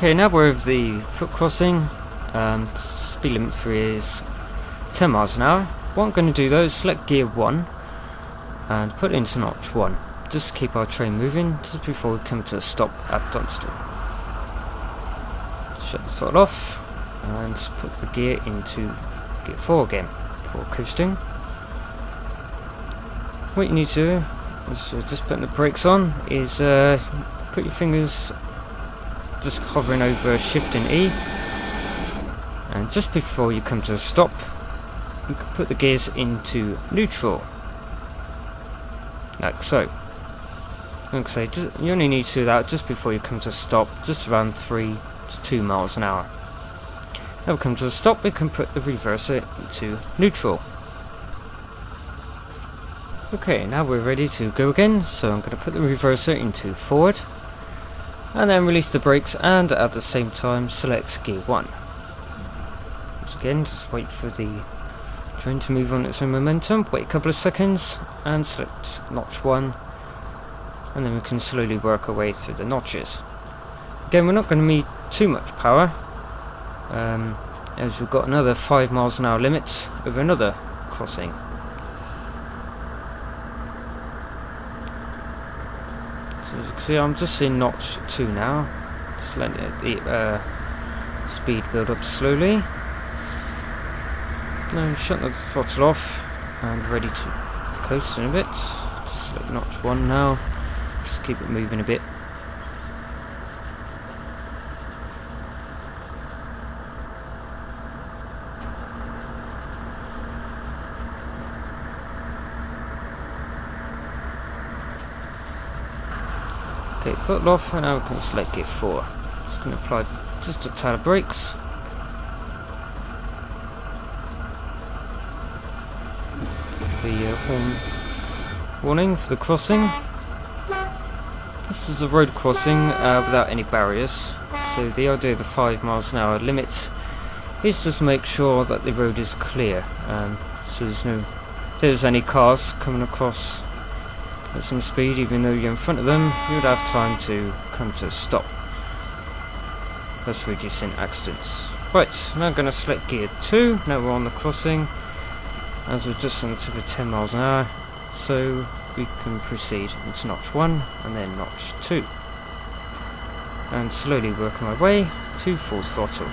Okay, now we're over the foot crossing. Speed limit 3 is 10 miles an hour. What I'm going to do though is select gear 1 and put it into notch 1. Just to keep our train moving just before we come to a stop at Dunstable. Shut the throttle off and put the gear into gear 4 again for coasting. What you need to do is just putting the brakes on is put your fingers just hovering over Shift and E, and just before you come to a stop you can put the gears into neutral like so. Like I say, you only need to do that just before you come to a stop, just around 3 to 2 miles an hour. Now we come to the stop, we can put the reverser into neutral. Okay, now we're ready to go again, so I'm going to put the reverser into forward and then release the brakes, and at the same time select gear 1. Once again, just wait for the train to move on its own momentum, wait a couple of seconds and select notch 1, and then we can slowly work our way through the notches. Again, we're not going to need too much power, as we've got another 5 miles an hour limit over another crossing. So as you can see, I'm just in notch 2 now, just letting the speed build up slowly. Now shut the throttle off and ready to coast in a bit. Just select notch 1 now, just keep it moving a bit. Okay, throttle off, and now we can select gear 4. Just going to apply just a tad of brakes. The horn warning for the crossing. This is a road crossing without any barriers, so the idea of the 5 miles an hour limit is just to make sure that the road is clear, so if there's any cars coming across at some speed, even though you're in front of them, you would have time to come to a stop, thus reducing accidents. Right, now I'm going to select gear 2, now we're on the crossing, as we're just on the tip of 10 miles an hour, so we can proceed into notch 1 and then notch 2, and slowly work my way to full throttle.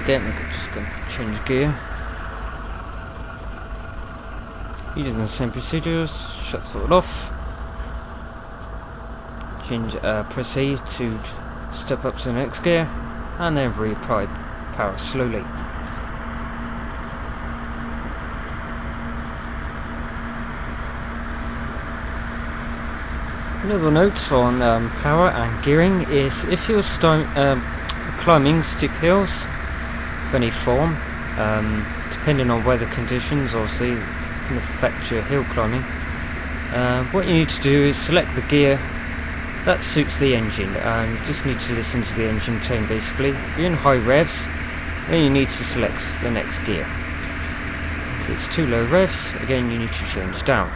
Again, we're just going to change gear. Using the same procedure, shut the throttle off. Press A to step up to the next gear, and then reapply power slowly. Another note on power and gearing is if you're climbing steep hills of any form, depending on weather conditions, obviously it can affect your hill climbing. What you need to do is select the gear that suits the engine. You just need to listen to the engine tone basically. If you're in high revs, then you need to select the next gear. If it's too low revs, again you need to change down.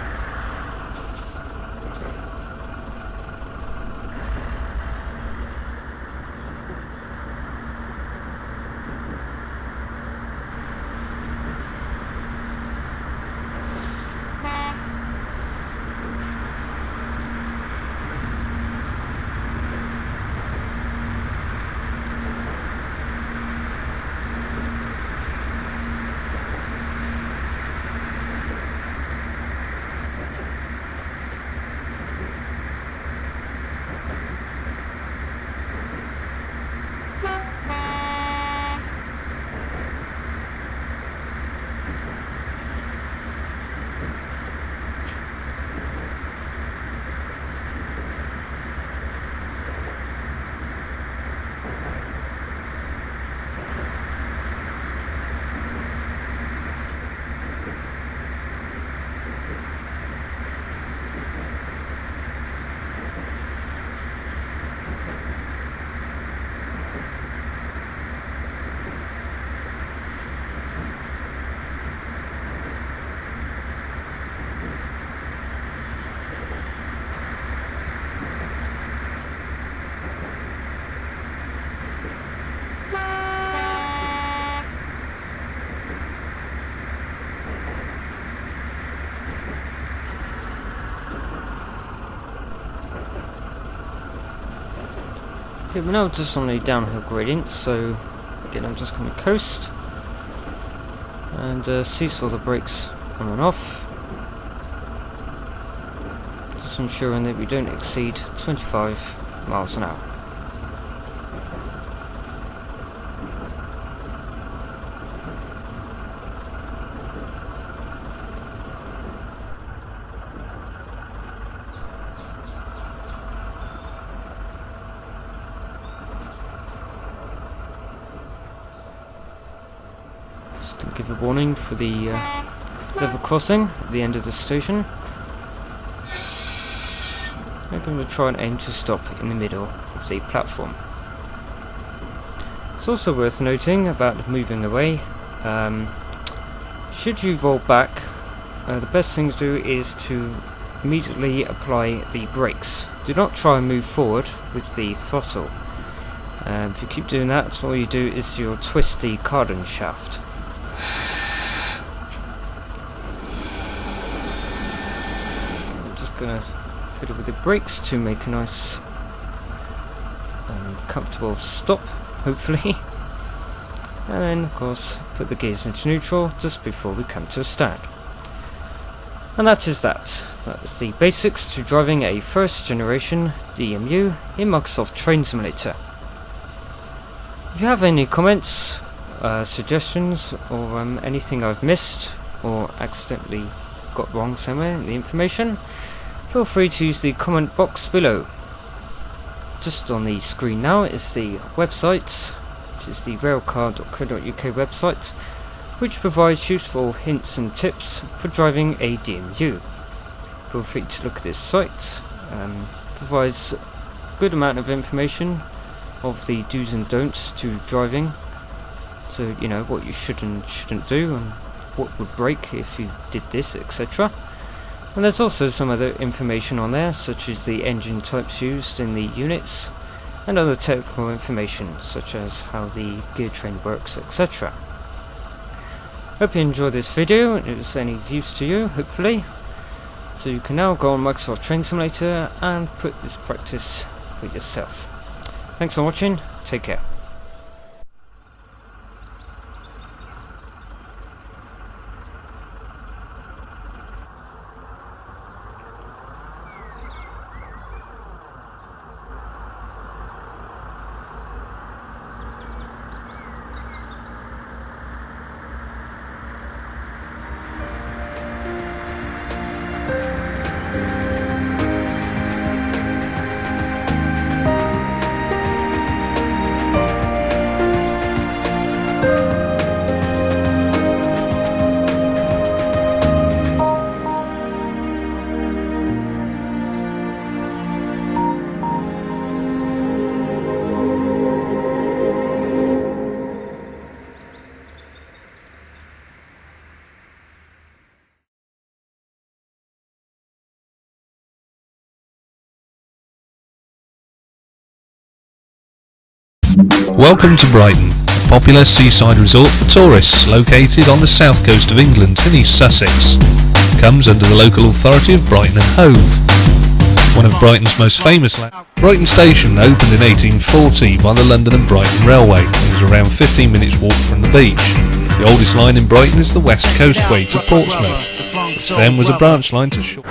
Okay, we're now just on a downhill gradient, so again I'm just going to coast and cease all the brakes on and off, just ensuring that we don't exceed 25 miles an hour. Just going to give a warning for the level crossing at the end of the station. I'm going to try and aim to stop in the middle of the platform. It's also worth noting about moving away. Should you roll back, the best thing to do is to immediately apply the brakes. Do not try and move forward with the throttle. If you keep doing that, all you do is you'll twist the cardan shaft. I'm just going to fiddle with the brakes to make a nice comfortable stop, hopefully, and then of course put the gears into neutral just before we come to a stand. And that is that. That's the basics to driving a first generation DMU in Microsoft Train Simulator. If you have any comments, suggestions, or anything I've missed or accidentally got wrong somewhere in the information, feel free to use the comment box below. Just on the screen now is the website, which is the railcar.co.uk website, which provides useful hints and tips for driving a DMU. Feel free to look at this site. Provides a good amount of information of the do's and don'ts to driving, so you know what you should and shouldn't do and what would break if you did this, etc. And there's also some other information on there, such as the engine types used in the units and other technical information such as how the gear train works, etc. Hope you enjoyed this video and it was any use to you, hopefully. So you can now go on Microsoft Train Simulator and put this practice for yourself. Thanks for watching, take care. Welcome to Brighton, a popular seaside resort for tourists located on the south coast of England in East Sussex. Comes under the local authority of Brighton and Hove. One of Brighton's most famous Brighton Station opened in 1840 by the London and Brighton Railway and is around 15 minutes walk from the beach. The oldest line in Brighton is the West Coastway to Portsmouth, which then was a branch line to Shore.